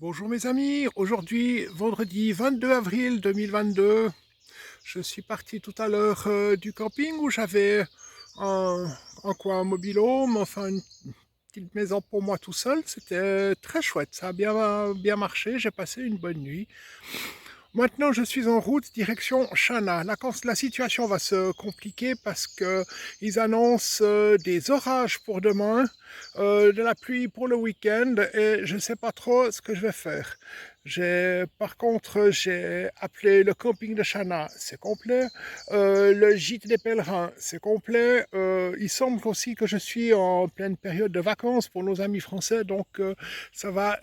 Bonjour mes amis, aujourd'hui vendredi 22 avril 2022, je suis parti tout à l'heure du camping où j'avais un, un coin mobil-home, enfin une petite maison pour moi tout seul, c'était très chouette, ça a bien marché, j'ai passé une bonne nuit. Maintenant, je suis en route direction Chana. La situation va se compliquer parce que ils annoncent des orages pour demain, de la pluie pour le week-end et je ne sais pas trop ce que je vais faire. Par contre, j'ai appelé le camping de Chana, c'est complet. Le gîte des pèlerins, c'est complet. Il semble aussi que je suis en pleine période de vacances pour nos amis français, donc ça va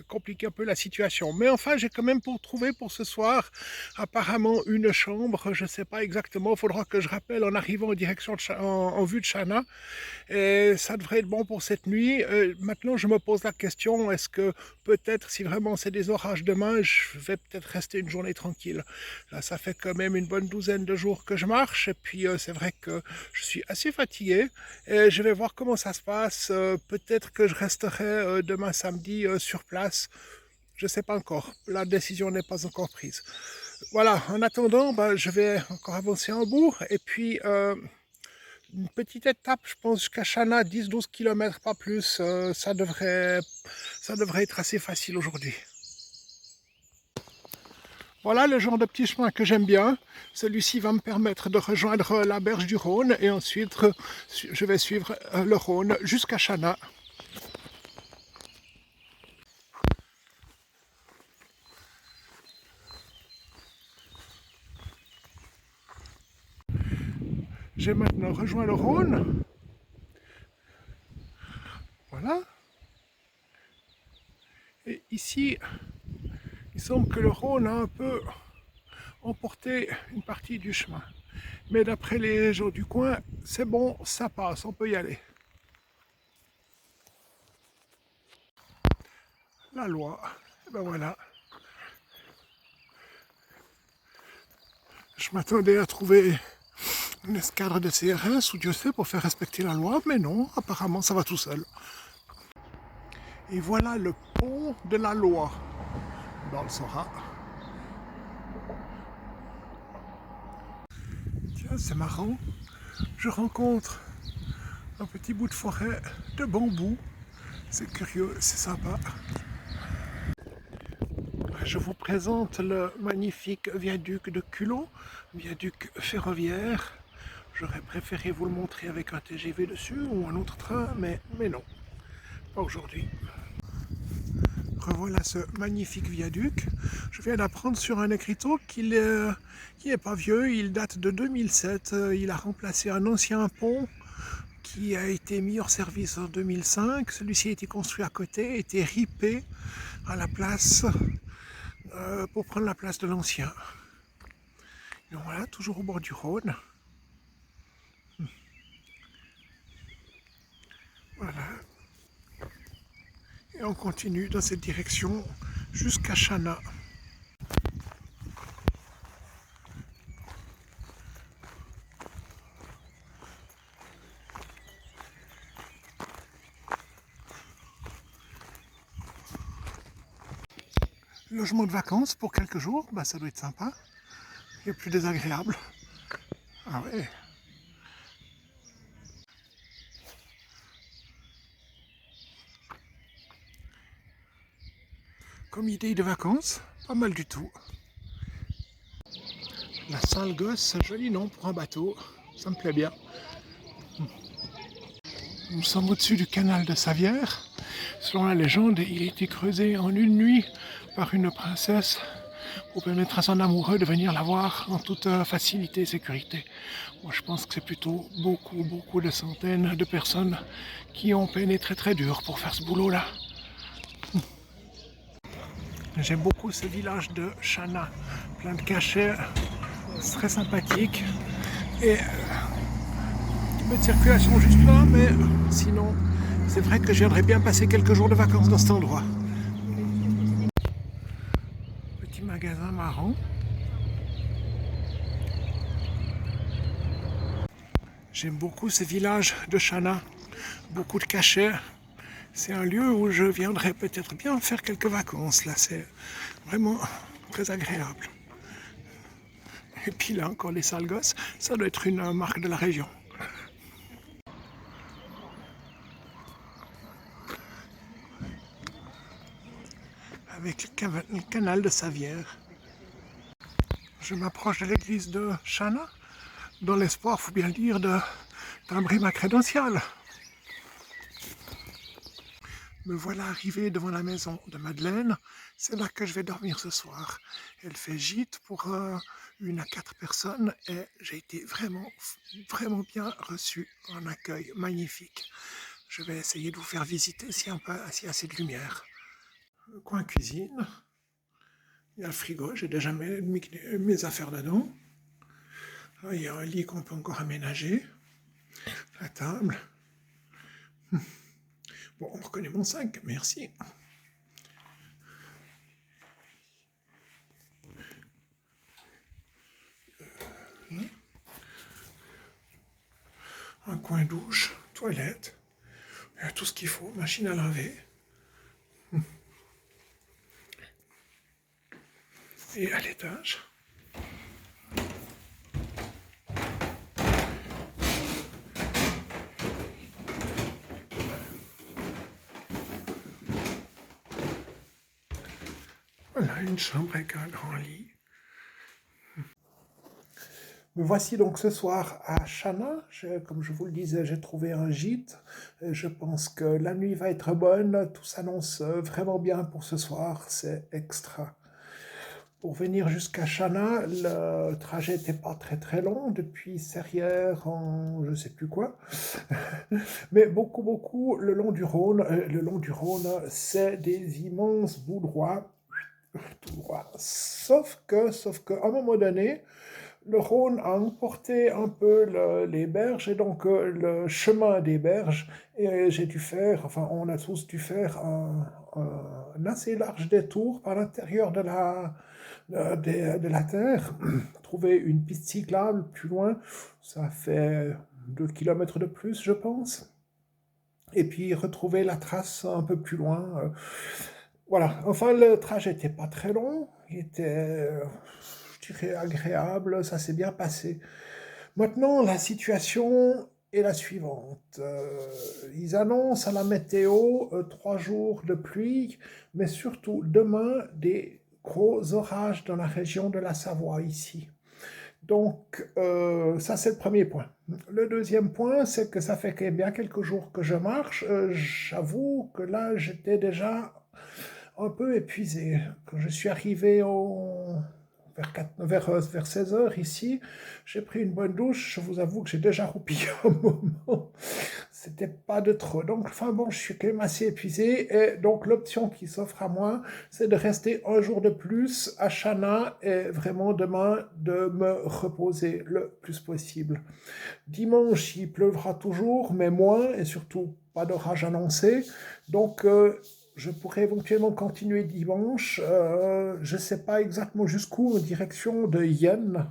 compliquer un peu la situation. Mais enfin, j'ai quand même trouvé pour ce soir apparemment une chambre. Je ne sais pas exactement. Il faudra que je rappelle en arrivant en direction en vue de Chana. Et ça devrait être bon pour cette nuit. Maintenant, je me pose la question, est-ce que peut-être, si vraiment c'est des orages demain, je vais peut-être rester une journée tranquille. Là, ça fait quand même une bonne douzaine de jours que je marche. Et puis, c'est vrai que je suis assez fatigué. Et je vais voir comment ça se passe. Peut-être que je resterai demain samedi sur place. Je ne sais pas encore. La décision n'est pas encore prise. Voilà, en attendant, ben, je vais encore avancer en bout. Et puis, une petite étape, je pense, jusqu'à Chana, 10-12 km, pas plus. Ça devrait être assez facile aujourd'hui. Voilà le genre de petit chemin que j'aime bien. Celui-ci va me permettre de rejoindre la berge du Rhône et ensuite je vais suivre le Rhône jusqu'à Chana. J'ai maintenant rejoint le Rhône. Voilà. Et ici, il semble que le Rhône a un peu emporté une partie du chemin. Mais d'après les gens du coin, c'est bon, ça passe, on peut y aller. La loi, et ben voilà. Je m'attendais à trouver une escadre de CRS ou Dieu sait pour faire respecter la loi, mais non, apparemment ça va tout seul. Et voilà le pont de la loi dans le Sora. Tiens, c'est marrant, je rencontre un petit bout de forêt de bambou. C'est curieux, c'est sympa. Je vous présente le magnifique viaduc de Culot, viaduc ferroviaire. J'aurais préféré vous le montrer avec un TGV dessus ou un autre train, mais non, pas aujourd'hui. Revoilà ce magnifique viaduc. Je viens d'apprendre sur un écriteau qu'il n'est pas vieux, il date de 2007. Il a remplacé un ancien pont qui a été mis hors service en 2005. Celui-ci a été construit à côté, a été ripé à la place pour prendre la place de l'ancien. Donc voilà, toujours au bord du Rhône. Voilà. Et on continue dans cette direction jusqu'à Chana. Logement de vacances pour quelques jours, bah ça doit être sympa. Et plus désagréable. Ah ouais. Comme idée de vacances, pas mal du tout. La Salle-Gosse, joli nom pour un bateau, ça me plaît bien. Nous sommes au-dessus du canal de Savière. Selon la légende, il a été creusé en une nuit par une princesse pour permettre à son amoureux de venir la voir en toute facilité et sécurité. Moi, je pense que c'est plutôt beaucoup de centaines de personnes qui ont pénétré très dur pour faire ce boulot-là. J'aime beaucoup ce village de Chana, plein de cachets, très sympathique. Et un peu de circulation juste là, mais sinon, c'est vrai que j'aimerais bien passer quelques jours de vacances dans cet endroit. Petit magasin marrant. J'aime beaucoup ce village de Chana, beaucoup de cachets, C'est un lieu où je viendrais peut-être bien faire quelques vacances. Là, c'est vraiment très agréable. Et puis là, encore les sales gosses, ça doit être une marque de la région. Avec le canal de Savière. Je m'approche de l'église de Chana, dans l'espoir, faut bien le dire, de timbrer ma crédentiale. Me voilà arrivé devant la maison de Madeleine. C'est là que je vais dormir ce soir. Elle fait gîte pour 1 à 4 personnes et j'ai été vraiment bien reçu. Un accueil magnifique. Je vais essayer de vous faire visiter s'il y a assez de lumière. Le coin cuisine. Il y a le frigo, j'ai déjà mis mes affaires dedans. Là, il y a un lit qu'on peut encore aménager. La table. Bon, on reconnaît mon sac, merci. Un coin douche, toilette, il y a tout ce qu'il faut, machine à laver. Et à l'étage, voilà une chambre avec un grand lit. Me voici donc ce soir à Chana. Comme je vous le disais, j'ai trouvé un gîte. Je pense que la nuit va être bonne. Tout s'annonce vraiment bien pour ce soir. C'est extra. Pour venir jusqu'à Chana, le trajet n'était pas très long, depuis Serrières en je sais plus quoi. Mais beaucoup le long du Rhône. Le long du Rhône, c'est des immenses bouts droits, tout droit. Sauf que, à un moment donné, le Rhône a emporté un peu les berges, et donc le chemin des berges, et j'ai dû faire, enfin on a tous dû faire un assez large détour par l'intérieur de la terre, trouver une piste cyclable plus loin, ça fait 2 kilomètres de plus je pense, et puis retrouver la trace un peu plus loin. Voilà, enfin le trajet n'était pas très long, il était, je dirais, agréable, ça s'est bien passé. Maintenant, la situation est la suivante. Ils annoncent à la météo 3 jours de pluie, mais surtout demain des gros orages dans la région de la Savoie ici. Donc, ça c'est le premier point. Le deuxième point, c'est que ça fait bien quelques jours que je marche. J'avoue que là, j'étais déjà un peu épuisé. Quand je suis arrivé vers 16 heures ici, j'ai pris une bonne douche. Je vous avoue que j'ai déjà roupillé un moment. C'était pas de trop. Donc, enfin bon, je suis quand même assez épuisé. Et donc, l'option qui s'offre à moi, c'est de rester un jour de plus à Chana et vraiment demain de me reposer le plus possible. Dimanche, il pleuvra toujours, mais moins, et surtout pas d'orage annoncé. Donc, je pourrais éventuellement continuer dimanche. Je ne sais pas exactement jusqu'où, en direction de Yen.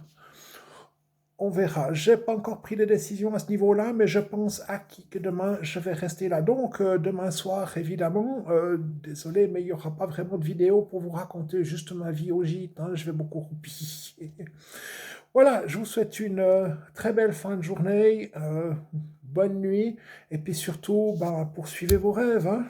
On verra. Je n'ai pas encore pris de décision à ce niveau-là, mais je pense que demain, je vais rester là. Donc, demain soir, évidemment, désolé, mais il n'y aura pas vraiment de vidéo pour vous raconter juste ma vie au gîte. Hein, je vais beaucoup roupiller. Voilà, je vous souhaite une très belle fin de journée, bonne nuit, et puis surtout, poursuivez vos rêves. Hein.